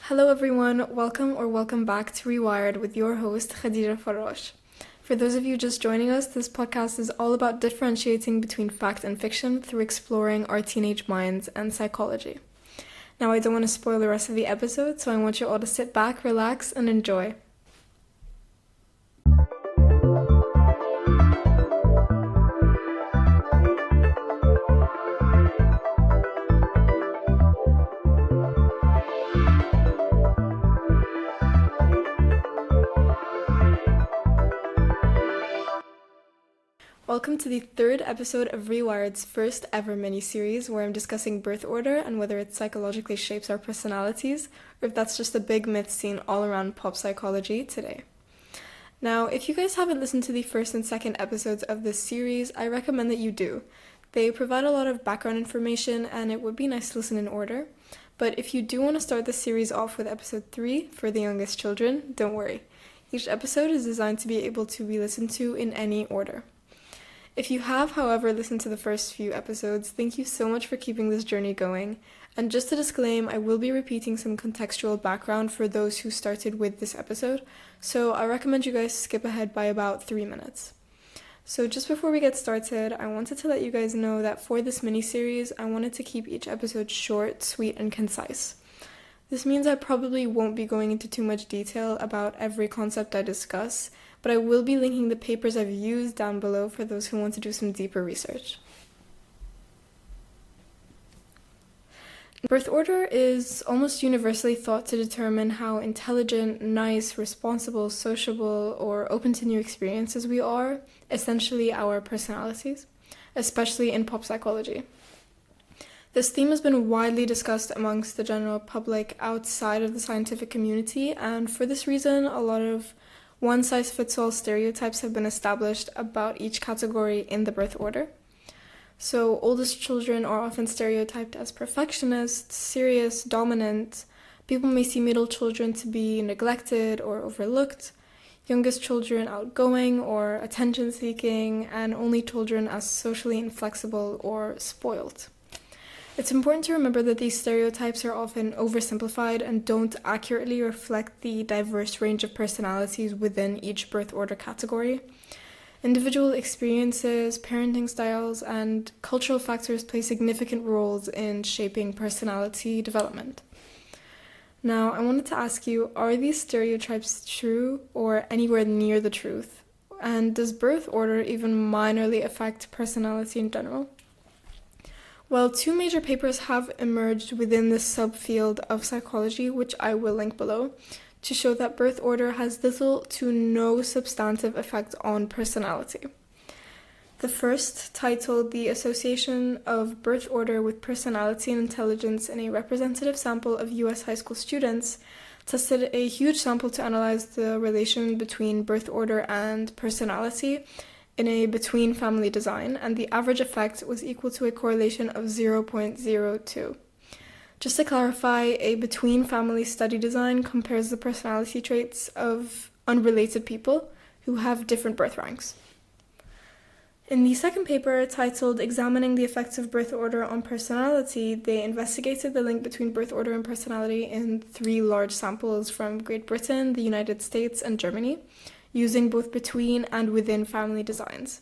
Hello everyone, welcome back to Rewired with your host Khadija Farosh. For those of you just joining us, this podcast is all about differentiating between fact and fiction through exploring our teenage minds and psychology. Now I don't want to spoil the rest of the episode, so I want you all to sit back, relax, and enjoy. Welcome to the third episode of Rewired's first ever mini-series where I'm discussing birth order and whether it psychologically shapes our personalities or if that's just a big myth seen all around pop psychology today. Now, if you guys haven't listened to the first and second episodes of this series, I recommend that you do. They provide a lot of background information and it would be nice to listen in order. But if you do want to start the series off with episode 3 for the youngest children, don't worry. Each episode is designed to be able to be listened to in any order. If you have, however, listened to the first few episodes, thank you so much for keeping this journey going. And just to disclaim, I will be repeating some contextual background for those who started with this episode, so I recommend you guys skip ahead by about 3 minutes. So just before we get started, I wanted to let you guys know that for this mini-series, I wanted to keep each episode short, sweet, and concise. This means I probably won't be going into too much detail about every concept I discuss, but I will be linking the papers I've used down below for those who want to do some deeper research. Birth order is almost universally thought to determine how intelligent, nice, responsible, sociable, or open to new experiences we are, essentially our personalities, especially in pop psychology. This theme has been widely discussed amongst the general public outside of the scientific community, and for this reason, a lot of one-size-fits-all stereotypes have been established about each category in the birth order. So, oldest children are often stereotyped as perfectionists, serious, dominant. People may see middle children to be neglected or overlooked, youngest children outgoing or attention-seeking, and only children as socially inflexible or spoiled. It's important to remember that these stereotypes are often oversimplified and don't accurately reflect the diverse range of personalities within each birth order category. Individual experiences, parenting styles, and cultural factors play significant roles in shaping personality development. Now, I wanted to ask you, are these stereotypes true or anywhere near the truth? And does birth order even minorly affect personality in general? Well, 2 major papers have emerged within this subfield of psychology, which I will link below, to show that birth order has little to no substantive effect on personality. The first, titled The Association of Birth Order with Personality and Intelligence in a Representative Sample of U.S. High School Students, tested a huge sample to analyze the relation between birth order and personality in a between-family design, and the average effect was equal to a correlation of 0.02. Just to clarify, a between-family study design compares the personality traits of unrelated people who have different birth ranks. In the second paper, titled Examining the Effects of Birth Order on Personality, they investigated the link between birth order and personality in 3 large samples from Great Britain, the United States, and Germany, using both between and within family designs.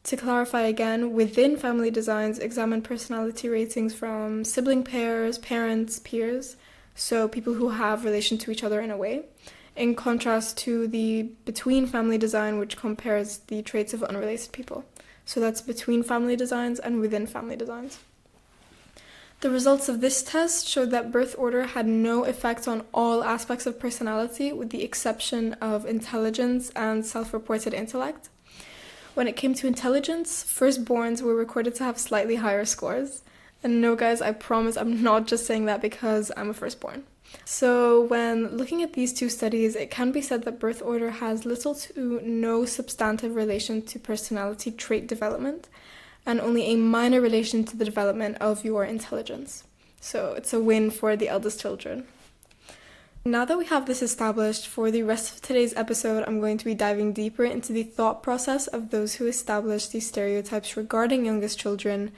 To clarify again, within family designs examine personality ratings from sibling pairs, parents, peers, so people who have relation to each other in a way, in contrast to the between family design, which compares the traits of unrelated people. So that's between family designs and within family designs. The results of this test showed that birth order had no effect on all aspects of personality, with the exception of intelligence and self-reported intellect. When it came to intelligence, firstborns were recorded to have slightly higher scores. And no, guys, I promise I'm not just saying that because I'm a firstborn. So when looking at these 2 studies, it can be said that birth order has little to no substantive relation to personality trait development, and only a minor relation to the development of your intelligence. So it's a win for the eldest children. Now that we have this established, for the rest of today's episode, I'm going to be diving deeper into the thought process of those who established these stereotypes regarding youngest children,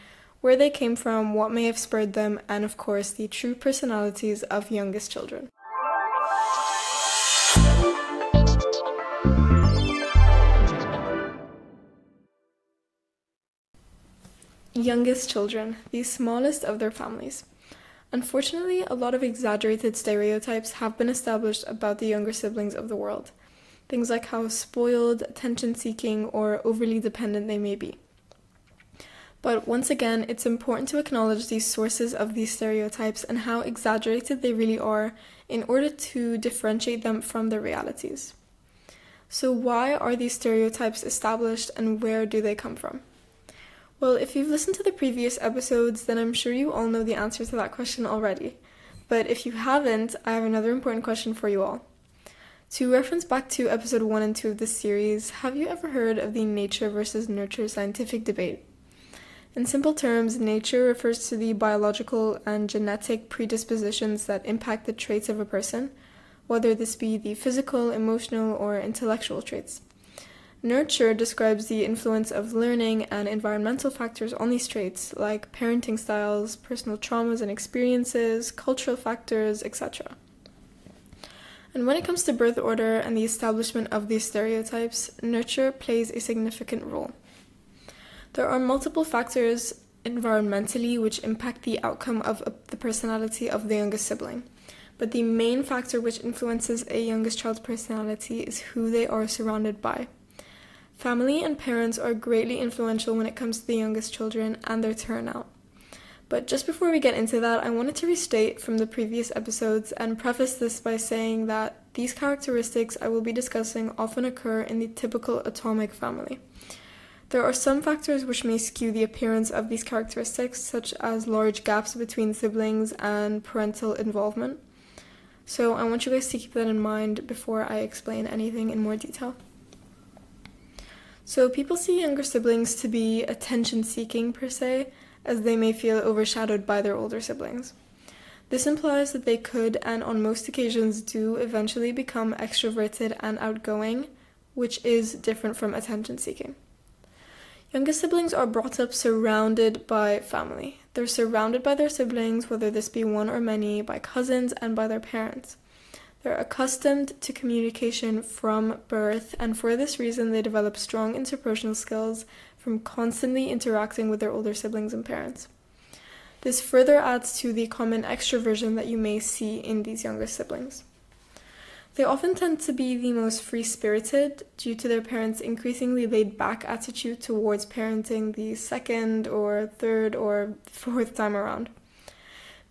where they came from, what may have spurred them, and of course, the true personalities of youngest children. youngest children, the smallest of their families. Unfortunately, a lot of exaggerated stereotypes have been established about the younger siblings of the world. Things like how spoiled, attention-seeking, or overly dependent they may be. But once again, it's important to acknowledge these sources of these stereotypes and how exaggerated they really are in order to differentiate them from their realities. So why are these stereotypes established and where do they come from? Well, if you've listened to the previous episodes, then I'm sure you all know the answer to that question already. But if you haven't, I have another important question for you all. To reference back to episode 1 and 2 of this series, have you ever heard of the nature versus nurture scientific debate? In simple terms, nature refers to the biological and genetic predispositions that impact the traits of a person, whether this be the physical, emotional, or intellectual traits. Nurture describes the influence of learning and environmental factors on these traits, like parenting styles, personal traumas and experiences, cultural factors, etc. And when it comes to birth order and the establishment of these stereotypes, nurture plays a significant role. There are multiple factors environmentally which impact the outcome of the personality of the youngest sibling. But the main factor which influences a youngest child's personality is who they are surrounded by. Family and parents are greatly influential when it comes to the youngest children and their turnout. But just before we get into that, I wanted to restate from the previous episodes and preface this by saying that these characteristics I will be discussing often occur in the typical atomic family. There are some factors which may skew the appearance of these characteristics, such as large gaps between siblings and parental involvement. So I want you guys to keep that in mind before I explain anything in more detail. So people see younger siblings to be attention-seeking per se, as they may feel overshadowed by their older siblings. This implies that they could, and on most occasions do, eventually become extroverted and outgoing, which is different from attention-seeking. Youngest siblings are brought up surrounded by family. They're surrounded by their siblings, whether this be one or many, by cousins, and by their parents. They're accustomed to communication from birth, and for this reason they develop strong interpersonal skills from constantly interacting with their older siblings and parents. This further adds to the common extroversion that you may see in these younger siblings. They often tend to be the most free-spirited due to their parents' increasingly laid-back attitude towards parenting the second or third or fourth time around.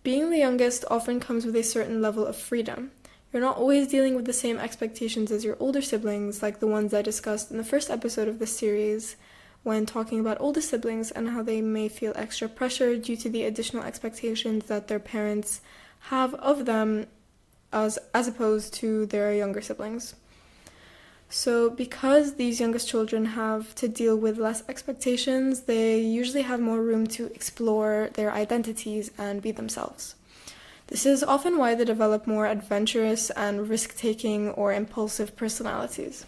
Being the youngest often comes with a certain level of freedom. You're not always dealing with the same expectations as your older siblings, like the ones I discussed in the first episode of this series, when talking about older siblings and how they may feel extra pressure due to the additional expectations that their parents have of them as opposed to their younger siblings. So because these youngest children have to deal with less expectations, they usually have more room to explore their identities and be themselves. This is often why they develop more adventurous and risk-taking or impulsive personalities.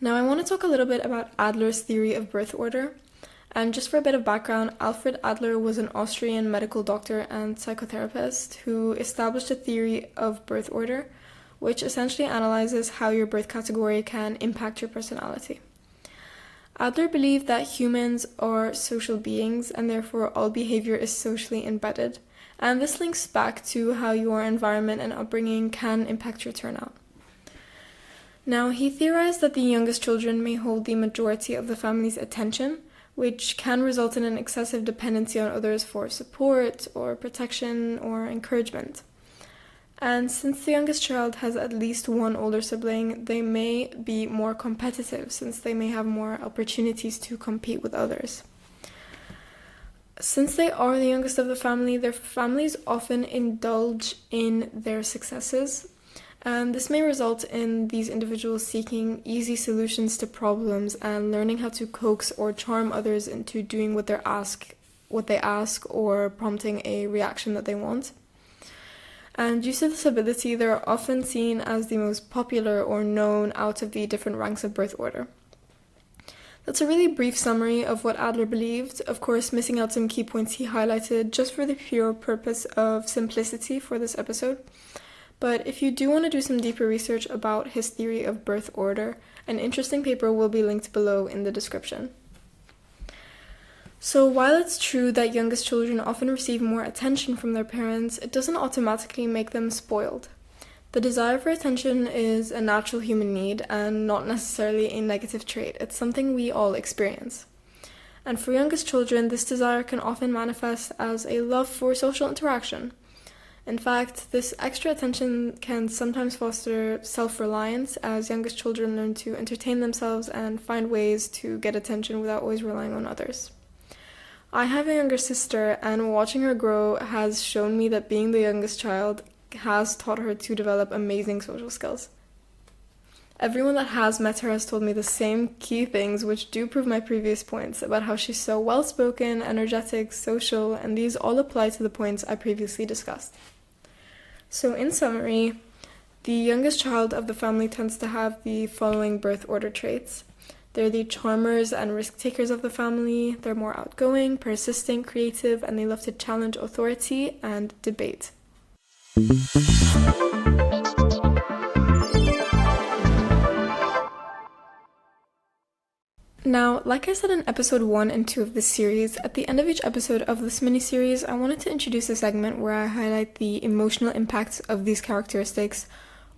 Now I want to talk a little bit about Adler's theory of birth order. And just for a bit of background, Alfred Adler was an Austrian medical doctor and psychotherapist who established a theory of birth order, which essentially analyzes how your birth category can impact your personality. Adler believed that humans are social beings and therefore all behavior is socially embedded, and this links back to how your environment and upbringing can impact your turnout. Now, he theorized that the youngest children may hold the majority of the family's attention, which can result in an excessive dependency on others for support or protection or encouragement. And since the youngest child has at least one older sibling, they may be more competitive since they may have more opportunities to compete with others. Since they are the youngest of the family, their families often indulge in their successes. And this may result in these individuals seeking easy solutions to problems and learning how to coax or charm others into doing what they ask or prompting a reaction that they want. And due to this ability, they're often seen as the most popular or known out of the different ranks of birth order. That's a really brief summary of what Adler believed, of course missing out some key points he highlighted just for the pure purpose of simplicity for this episode. But if you do want to do some deeper research about his theory of birth order, an interesting paper will be linked below in the description. So while it's true that youngest children often receive more attention from their parents, it doesn't automatically make them spoiled. The desire for attention is a natural human need and not necessarily a negative trait. It's something we all experience. And for youngest children, this desire can often manifest as a love for social interaction. In fact, this extra attention can sometimes foster self-reliance as youngest children learn to entertain themselves and find ways to get attention without always relying on others. I have a younger sister, and watching her grow has shown me that being the youngest child has taught her to develop amazing social skills. Everyone that has met her has told me the same key things, which do prove my previous points about how she's so well-spoken, energetic, social, and these all apply to the points I previously discussed. So in summary, the youngest child of the family tends to have the following birth order traits. They're the charmers and risk-takers of the family. They're more outgoing, persistent, creative, and they love to challenge authority and debate. Now, like I said in episode 1 and 2 of this series, at the end of each episode of this mini-series, I wanted to introduce a segment where I highlight the emotional impacts of these characteristics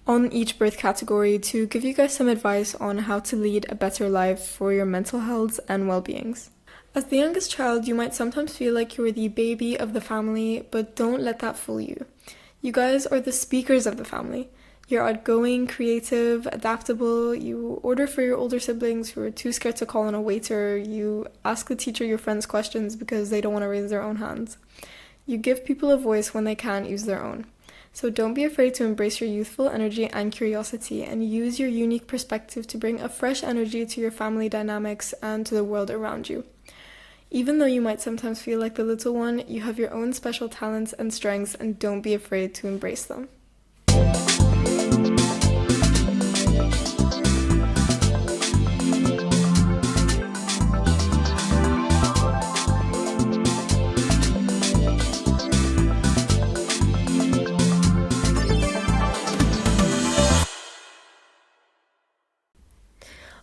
on each birth category to give you guys some advice on how to lead a better life for your mental health and well-beings. As the youngest child, you might sometimes feel like you're the baby of the family, but don't let that fool you. You guys are the speakers of the family. You're outgoing, creative, adaptable, you order for your older siblings who are too scared to call on a waiter, you ask the teacher your friends questions because they don't want to raise their own hands. You give people a voice when they can't use their own. So don't be afraid to embrace your youthful energy and curiosity and use your unique perspective to bring a fresh energy to your family dynamics and to the world around you. Even though you might sometimes feel like the little one, you have your own special talents and strengths, and don't be afraid to embrace them.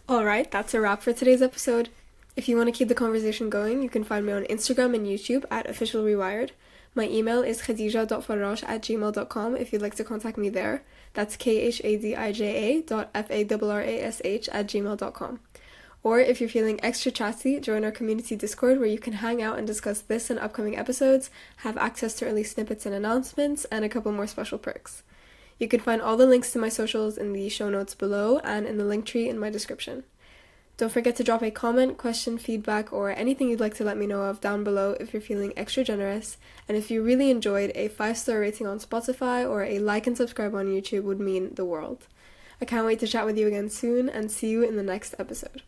Alright, that's a wrap for today's episode. If you want to keep the conversation going, you can find me on Instagram and YouTube at OfficialRewired. My email is khadija.farrash@gmail.com if you'd like to contact me there. That's khadija.farrash@gmail.com. Or if you're feeling extra chatty, join our community Discord where you can hang out and discuss this and upcoming episodes, have access to early snippets and announcements, and a couple more special perks. You can find all the links to my socials in the show notes below and in the Linktree in my description. Don't forget to drop a comment, question, feedback, or anything you'd like to let me know of down below if you're feeling extra generous. And if you really enjoyed, a 5-star rating on Spotify or a like and subscribe on YouTube would mean the world. I can't wait to chat with you again soon and see you in the next episode.